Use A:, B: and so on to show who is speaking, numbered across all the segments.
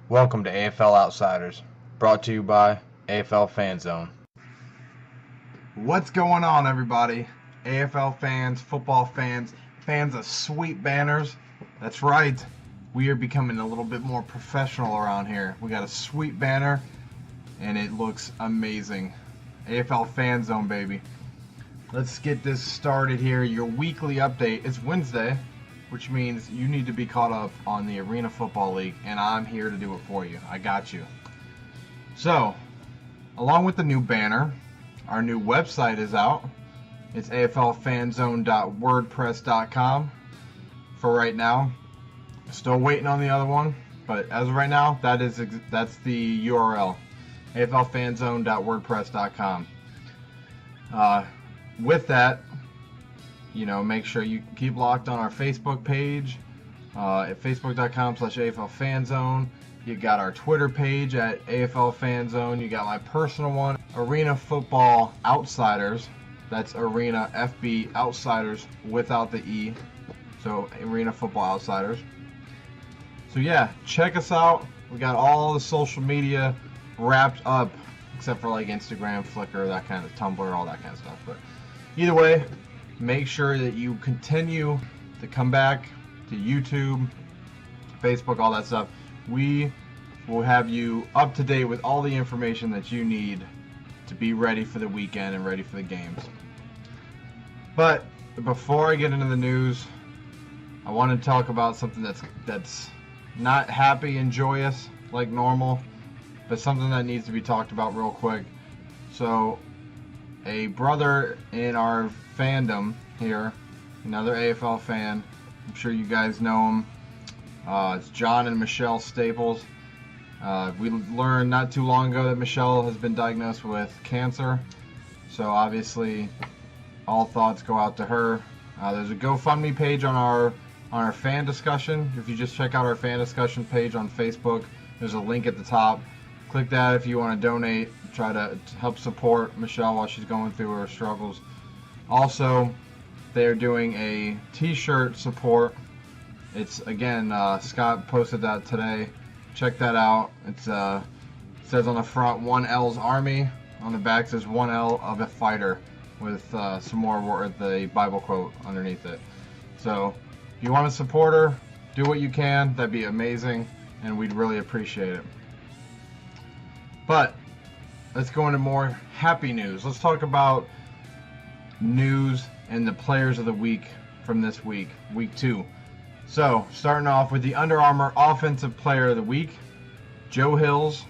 A: Welcome to AFL Outsiders, brought to you by AFL Fan Zone.
B: What's going on, everybody? AFL fans, football fans, fans of sweet banners. That's right. We are becoming a little bit more professional around here. We got a sweet banner, and it looks amazing. AFL Fan Zone, baby. Let's get this started here. Your weekly update. It's Wednesday, which means you need to be caught up on the Arena Football League, and I'm here to do it for you. I got you. So, along with the new banner, our new website is out. It's aflfanzone.wordpress.com for right now. Still waiting on the other one, but as of right now, that's the URL, aflfanzone.wordpress.com. With that, make sure you keep locked on our Facebook page at facebook.com/AFLFanZone. You got our Twitter page at AFLFanZone. You got my personal one, Arena Football Outsiders. That's Arena FB Outsiders without the E. So Arena Football Outsiders. So yeah, check us out. We got all the social media wrapped up, except for like Instagram, Flickr, that kind of Tumblr, all that kind of stuff. But either way, make sure that you continue to come back to YouTube, Facebook, all that stuff. We will have you up to date with all the information that you need to be ready for the weekend and ready for the games. But before I get into the news, I want to talk about something that's not happy and joyous like normal, but something that needs to be talked about real quick. So, a brother in our fandom here, another AFL fan, I'm sure you guys know him. It's John and Michelle Staples. We learned not too long ago that Michelle has been diagnosed with cancer, so obviously all thoughts go out to her. There's a GoFundMe page on our fan discussion. If you just check out our fan discussion page on Facebook, there's a link at the top. Click that if you want to donate, try to help support Michelle while she's going through her struggles. Also, they're doing a t-shirt support. It's, again, Scott posted that today. Check that out. It says on the front, 1L's Army. On the back says 1L of a fighter, with some more the Bible quote underneath it. So, if you want to support her, do what you can. That'd be amazing, and we'd really appreciate it. But let's go into more happy news. Let's talk about news and the players of the week from this week, week 2. So, starting off with the Under Armour Offensive Player of the Week, Joe Hills,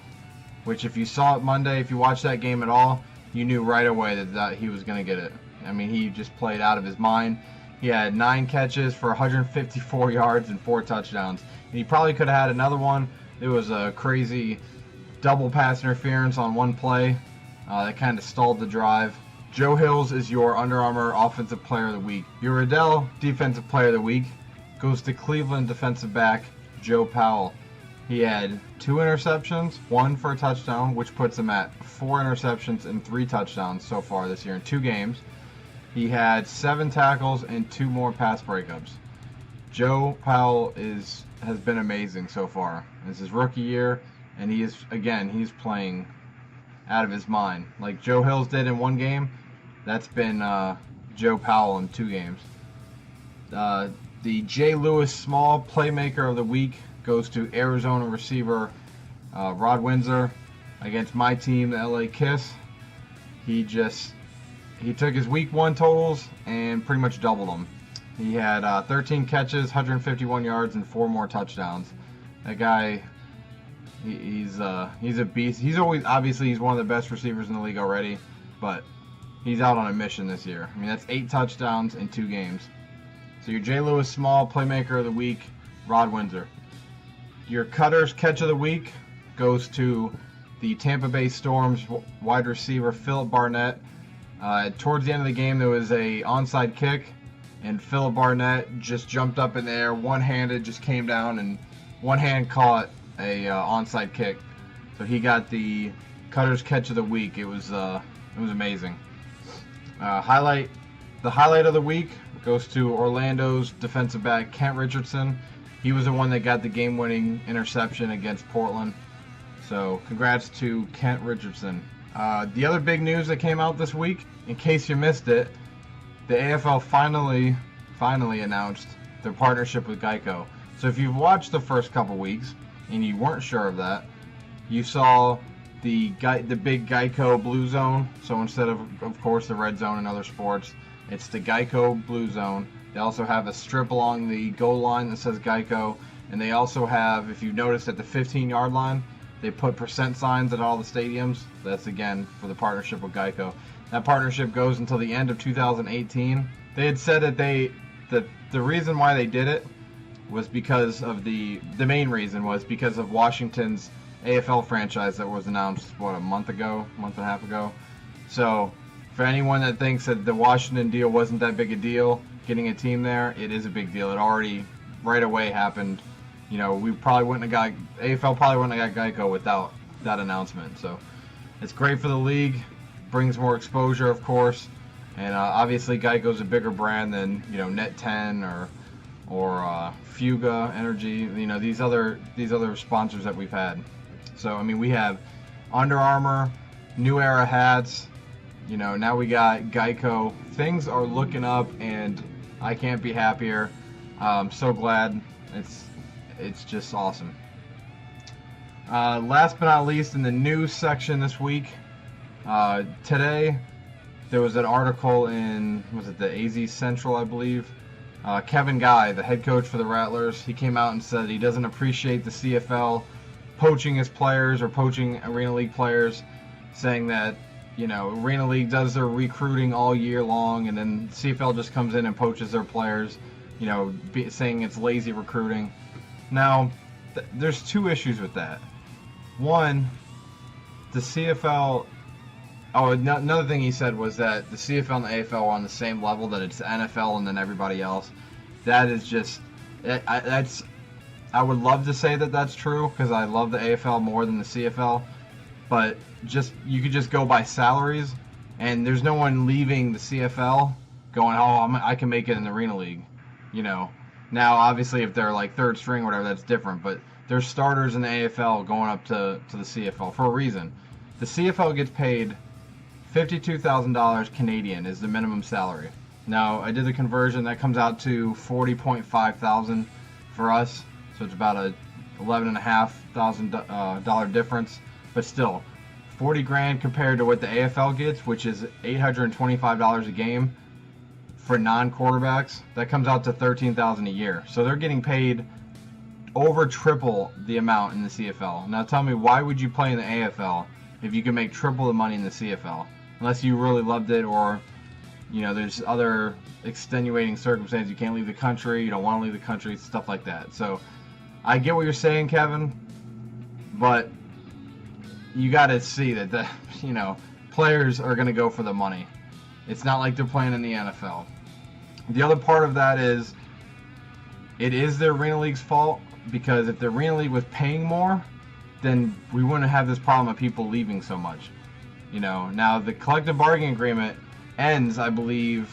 B: which if you saw it Monday, if you watched that game at all, you knew right away that he was going to get it. I mean, he just played out of his mind. He had 9 catches for 154 yards and 4 touchdowns. And he probably could have had another one. There was a crazy double pass interference on one play that kind of stalled the drive. Joe Hills is your Under Armour Offensive Player of the Week. Your Riddell Defensive Player of the Week goes to Cleveland defensive back Joe Powell. He had 2 interceptions, 1 for a touchdown, which puts him at 4 interceptions and 3 touchdowns so far this year in 2 games. He had 7 tackles and 2 more pass breakups. Joe Powell has been amazing so far. It's his rookie year, and he's playing out of his mind. Like Joe Hills did in 1 game, that's been Joe Powell in 2 games. The J. Lewis Small Playmaker of the Week goes to Arizona receiver Rod Windsor against my team, the LA Kiss. He took his week 1 totals and pretty much doubled them. He had 13 catches, 151 yards, and 4 more touchdowns. That guy, he's a beast. He's one of the best receivers in the league already, but he's out on a mission this year. I mean, that's 8 touchdowns in 2 games. So your J. Lewis Small Playmaker of the Week, Rod Windsor. Your Cutter's Catch of the Week goes to the Tampa Bay Storm's wide receiver, Philip Barnett. Towards the end of the game, there was a onside kick, and Philip Barnett just jumped up in the air, one-handed, just came down, and one hand caught a onside kick. So he got the Cutter's Catch of the Week. It was amazing. The highlight of the week goes to Orlando's defensive back, Kent Richardson. He was the one that got the game-winning interception against Portland. So congrats to Kent Richardson. The other big news that came out this week, in case you missed it, the AFL finally announced their partnership with Geico. So if you've watched the first couple weeks and you weren't sure of that, you saw the big Geico blue zone. So instead of course, the red zone in other sports, it's the Geico blue zone. They also have a strip along the goal line that says Geico, and they also have, if you've noticed, at the 15-yard line, they put percent signs at all the stadiums. That's again for the partnership with Geico. That partnership goes until the end of 2018. They had said that the reason why they did it was because of the main reason was because of Washington's AFL franchise that was announced, a month and a half ago. So for anyone that thinks that the Washington deal wasn't that big a deal, getting a team there, it is a big deal. It already right away happened. We probably wouldn't have got, AFL probably wouldn't have got Geico without that announcement. So it's great for the league, brings more exposure, of course, and obviously Geico's a bigger brand than Net 10 or Fuga Energy, these other sponsors that we've had. So I mean, we have Under Armour, New Era hats. Now we got Geico. Things are looking up, and I can't be happier. I'm so glad. It's just awesome. Last but not least, in the news section this week, today there was an article in, was it the AZ Central, I believe? Kevin Guy, the head coach for the Rattlers, he came out and said he doesn't appreciate the CFL poaching his players or poaching Arena League players, saying that Arena League does their recruiting all year long, and then CFL just comes in and poaches their players, saying it's lazy recruiting. Now, there's two issues with that. One, the CFL. Oh, another thing he said was that the CFL and the AFL are on the same level, that it's the NFL and then everybody else. That is just, I would love to say that that's true, because I love the AFL more than the CFL, but you could just go by salaries, and there's no one leaving the CFL going, I can make it in the Arena League. Now obviously if they're like third string or whatever, that's different, but there's starters in the AFL going up to the CFL for a reason. The CFL gets paid $52,000 Canadian is the minimum salary. Now I did the conversion, that comes out to $40.5 thousand for us, so it's about a $11,500 dollar difference, but still $40,000 compared to what the AFL gets, which is $825 a game for non-quarterbacks. That comes out to $13,000 a year. So they're getting paid over triple the amount in the CFL. Now tell me, why would you play in the AFL if you can make triple the money in the CFL? Unless you really loved it, or there's other extenuating circumstances. You can't leave the country, you don't want to leave the country, stuff like that. So I get what you're saying, Kevin, but you got to see that the players are going to go for the money. It's not like they're playing in the NFL. The other part of that is, it is the Arena League's fault, because if the Arena League was paying more, then we wouldn't have this problem of people leaving so much. Now the collective bargaining agreement ends, I believe,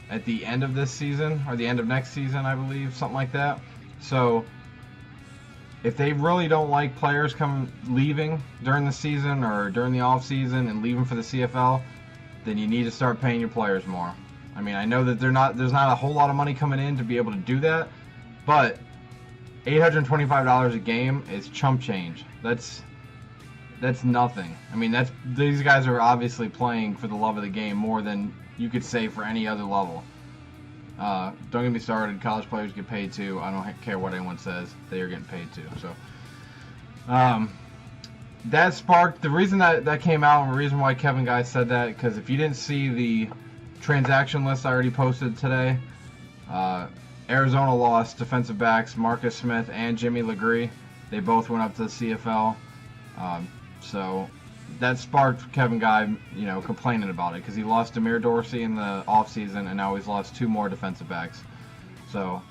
B: at the end of this season, or the end of next season, I believe, something like that. So if they really don't like players leaving during the season or during the off season and leaving for the CFL, then you need to start paying your players more. I mean, I know that there's not a whole lot of money coming in to be able to do that, but $825 a game is chump change. That's nothing. I mean, these guys are obviously playing for the love of the game more than you could say for any other level. Don't get me started. College players get paid too. I don't care what anyone says. They are getting paid too. So, that sparked the reason that came out, and the reason why Kevin Guy said that, because if you didn't see the transaction list I already posted today, Arizona lost defensive backs Marcus Smith and Jimmy Legree. They both went up to the CFL. So that sparked Kevin Guy, complaining about it, because he lost Demir Dorsey in the offseason, and now he's lost two more defensive backs. So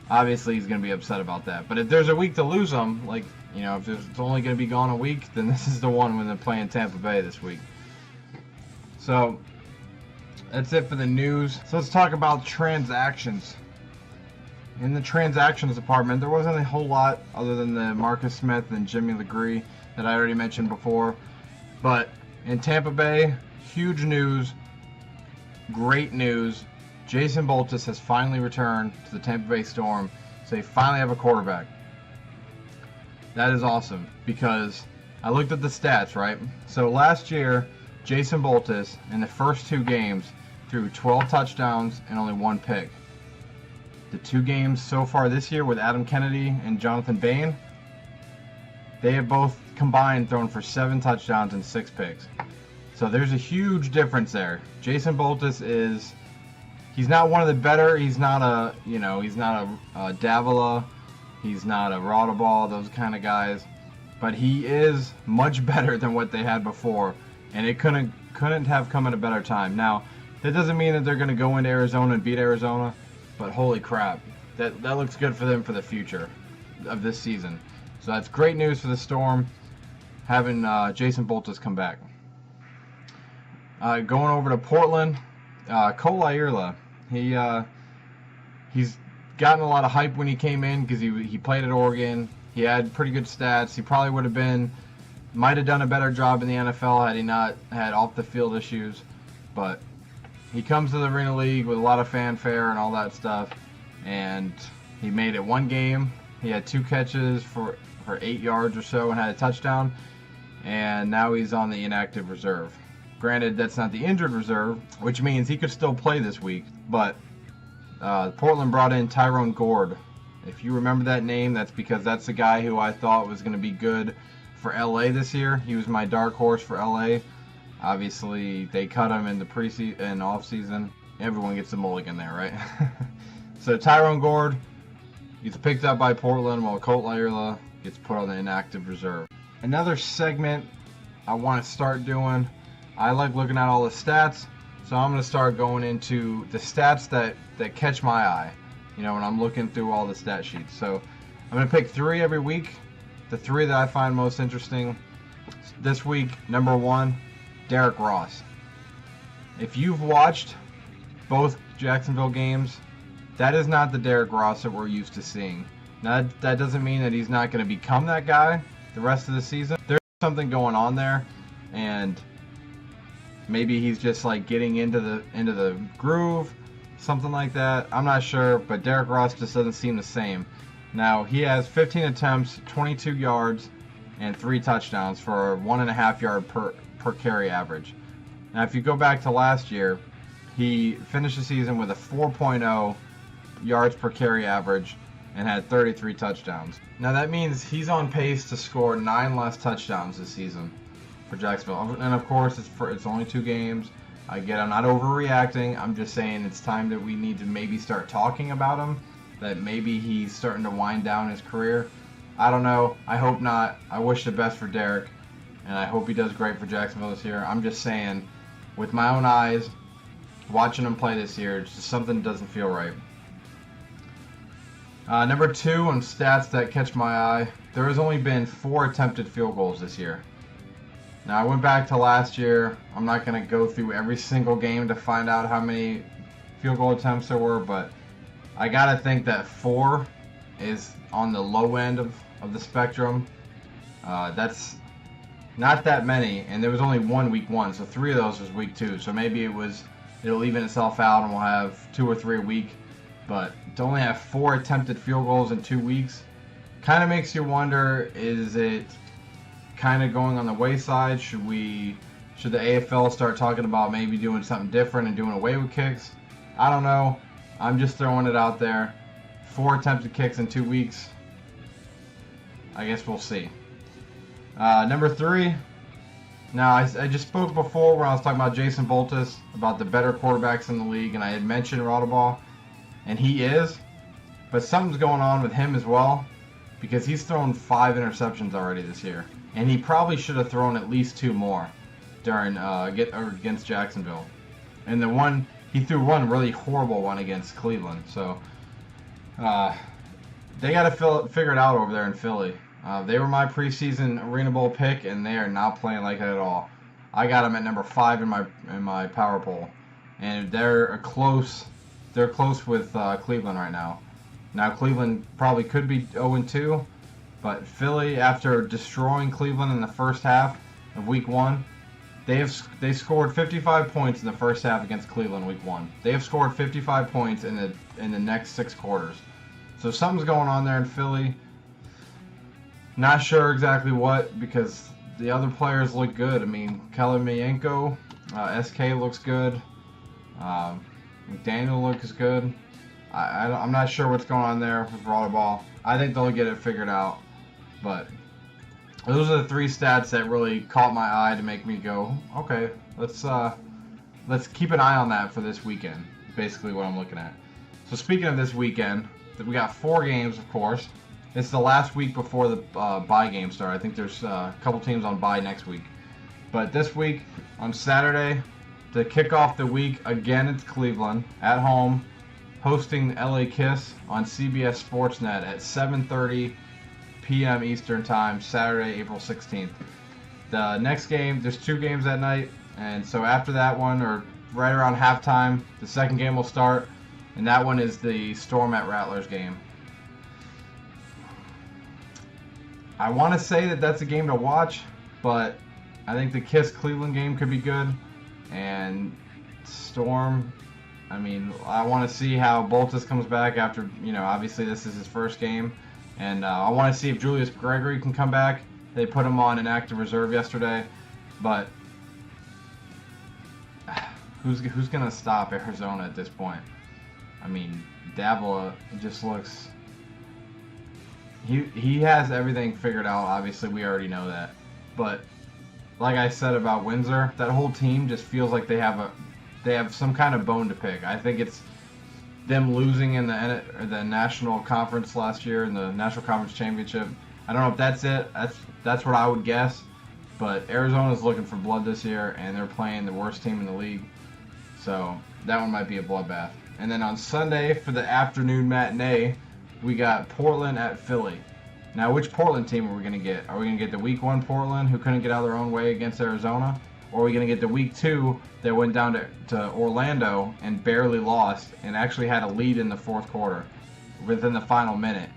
B: obviously he's going to be upset about that. But if there's a week to lose them, if it's only going to be gone a week, then this is the one when they're playing Tampa Bay this week. So that's it for the news. So let's talk about transactions. in the transactions department, there wasn't a whole lot other than the Marcus Smith and Jimmy LeGree that I already mentioned before. But in Tampa Bay, huge news, great news. Jason Boltus has finally returned to the Tampa Bay Storm, so they finally have a quarterback. That is awesome because I looked at the stats, right? So last year, Jason Boltus in the first 2 games threw 12 touchdowns and only 1 pick. The 2 games so far this year with Adam Kennedy and Jonathan Bain, they have both combined thrown for 7 touchdowns and 6 picks. So there's a huge difference there. Jason Boltus he's not one of the better. He's not a Davila. He's not a Raudaball, those kind of guys. But he is much better than what they had before, and it couldn't have come at a better time. Now, that doesn't mean that they're going to go into Arizona and beat Arizona, but holy crap, that looks good for them for the future of this season. So that's great news for the Storm, having Jason Boltus come back. Going over to Portland, Cole Aierla. He's gotten a lot of hype when he came in because he played at Oregon. He had pretty good stats. He probably might have done a better job in the NFL had he not had off the field issues. But he comes to the Arena League with a lot of fanfare and all that stuff. And he made it 1 game. He had 2 catches for 8 yards or so and had a touchdown. And now he's on the inactive reserve. Granted, that's not the injured reserve, which means he could still play this week. But Portland brought in Tyrone Gord. If you remember that name, that's because that's the guy who I thought was going to be good for LA this year. He was my dark horse for LA. Obviously, they cut him in the preseason and off-season. Everyone gets a mulligan there, right? So Tyrone Gord gets picked up by Portland while Cole Aierla gets put on the inactive reserve. Another segment I want to start doing, I like looking at all the stats, so I'm going to start going into the stats that catch my eye. When I'm looking through all the stat sheets. So I'm going to pick 3 every week. The 3 that I find most interesting this week. Number 1, Derrick Ross. If you've watched both Jacksonville games, that is not the Derrick Ross that we're used to seeing. Now, that doesn't mean that he's not going to become that guy the rest of the season. There's something going on there, and maybe he's just like getting into the groove. Something like that. I'm not sure, but Derrick Ross just doesn't seem the same. Now, he has 15 attempts, 22 yards, and 3 touchdowns for a 1.5 yard per carry average. Now, if you go back to last year, he finished the season with a 4.0 yards per carry average and had 33 touchdowns. Now, that means he's on pace to score 9 less touchdowns this season for Jacksonville. And, of course, it's only 2 games. I get I'm not overreacting. I'm just saying it's time that we need to maybe start talking about him, that maybe he's starting to wind down his career. I don't know. I hope not. I wish the best for Derrick, and I hope he does great for Jacksonville this year. I'm just saying, with my own eyes, watching him play this year, it's just something that doesn't feel right. Number 2 on stats that catch my eye, there has only been 4 attempted field goals this year. Now, I went back to last year. I'm not going to go through every single game to find out how many field goal attempts there were, but I got to think that 4 is on the low end of the spectrum. That's not that many, and there was only 1 week 1, so 3 of those was week 2. So maybe it'll even itself out and we'll have 2 or 3 a week. But to only have 4 attempted field goals in 2 weeks kind of makes you wonder, is it kind of going on the wayside? Should the AFL start talking about maybe doing something different and doing away with kicks? I don't know. I'm just throwing it out there. 4 attempted kicks in 2 weeks. I guess we'll see. Number 3. Now, I just spoke before when I was talking about Jason Boltus, about the better quarterbacks in the league, and I had mentioned Raudaball, and he is. But something's going on with him as well, because he's thrown 5 interceptions already this year. And he probably should have thrown at least 2 more against Jacksonville. And he threw one really horrible one against Cleveland. So they got to figure it out over there in Philly. They were my preseason Arena Bowl pick, and they are not playing like it at all. I got them at number 5 in my power poll, and they're close with Cleveland right now. Now Cleveland probably could be 0-2, but Philly, after destroying Cleveland in the first half of Week 1, they scored 55 points in the first half against Cleveland Week 1. They have scored 55 points in the next 6 quarters. So something's going on there in Philly. Not sure exactly what, because the other players look good. I mean, Kelly SK looks good. McDaniel looks good. I'm not sure what's going on there with volleyball. I think they'll get it figured out. But those are the 3 stats that really caught my eye to make me go, okay, let's keep an eye on that for this weekend. Basically what I'm looking at. So speaking of this weekend, we got 4 games, of course. It's the last week before the bye games start. I think there's a couple teams on bye next week. But this week, on Saturday, to kick off the week, again it's Cleveland at home, hosting LA Kiss on CBS Sportsnet at 7:30 p.m. Eastern Time, Saturday, April 16th. The next game, there's 2 games that night, and so after that one, or right around halftime, the second game will start, and that one is the Storm at Rattlers game. I want to say that that's a game to watch, but I think the Kiss Cleveland game could be good, and Storm, I mean, I want to see how Boltis comes back after, obviously this is his first game. And I want to see if Julius Gregory can come back. They put him on an active reserve yesterday. But who's going to stop Arizona at this point? I mean, Davila just looks... He has everything figured out. Obviously, we already know that. But like I said about Windsor, that whole team just feels like they have some kind of bone to pick. I think it's them losing in the National Conference last year, in the National Conference Championship. I don't know if that's it. That's what I would guess. But Arizona's looking for blood this year, and they're playing the worst team in the league. So that one might be a bloodbath. And then on Sunday, for the afternoon matinee, we got Portland at Philly. Now, which Portland team are we going to get? Are we going to get the Week 1 Portland, who couldn't get out of their own way against Arizona? Or are we going to get the Week 2 that went down to Orlando and barely lost and actually had a lead in the fourth quarter within the final minute?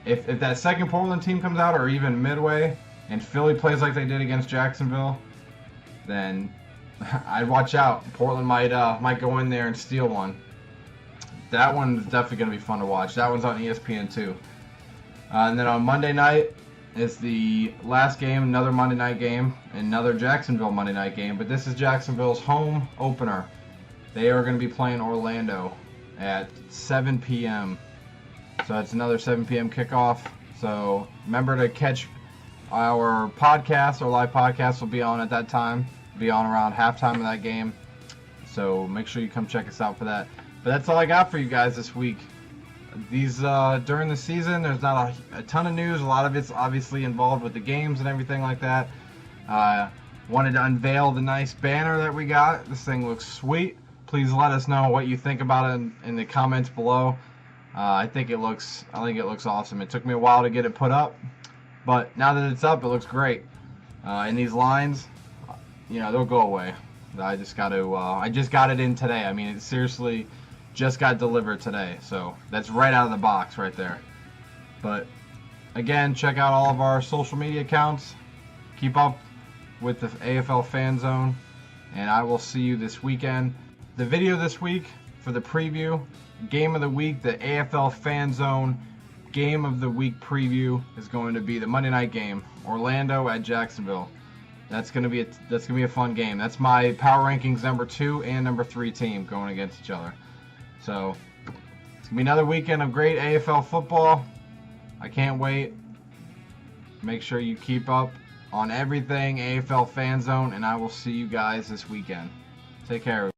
B: If that second Portland team comes out, or even midway, and Philly plays like they did against Jacksonville, then I'd watch out. Portland might go in there and steal one. That one's definitely going to be fun to watch. That one's on ESPN too. And then on Monday night is the last game, another Monday night game, another Jacksonville Monday night game. But this is Jacksonville's home opener. They are going to be playing Orlando at 7 p.m. So it's another 7 p.m. kickoff. So remember to catch our podcast. Our live podcast will be on at that time. Be on around halftime of that game. So make sure you come check us out for that. But that's all I got for you guys this week. These during the season, there's not a ton of news. A lot of it's obviously involved with the games and everything like that. Wanted to unveil the nice banner that we got. This thing looks sweet. Please let us know what you think about it in the comments below. I think it looks awesome. It took me a while to get it put up, but now that it's up, it looks great. And these lines, they'll go away. I just got it in today. I mean, it seriously just got delivered today, so that's right out of the box right there. But again, check out all of our social media accounts. Keep up with the AFL Fan Zone, and I will see you this weekend. The video this week for the preview, game of the week, the AFL Fan Zone game of the week preview is going to be the Monday night game, Orlando at Jacksonville. That's gonna be a fun game. That's my power rankings number 2 and number 3 team going against each other. So it's gonna be another weekend of great AFL football. I can't wait. Make sure you keep up on everything AFL Fan Zone, and I will see you guys this weekend. Take care.